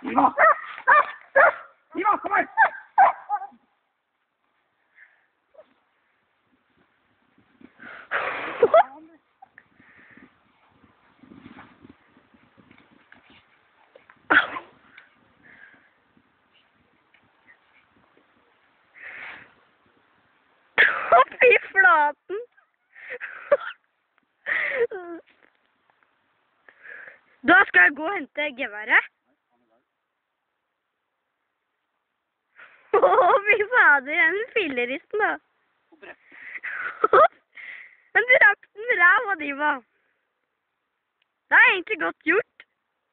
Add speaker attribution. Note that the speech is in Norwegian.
Speaker 1: Iva! Iva, kom her!
Speaker 2: Fy flaten! Da skal jeg gå og hente geværet. Fy fader, en filleristen da. Men du rakk den ræv av Diva. Det er egentlig godt gjort.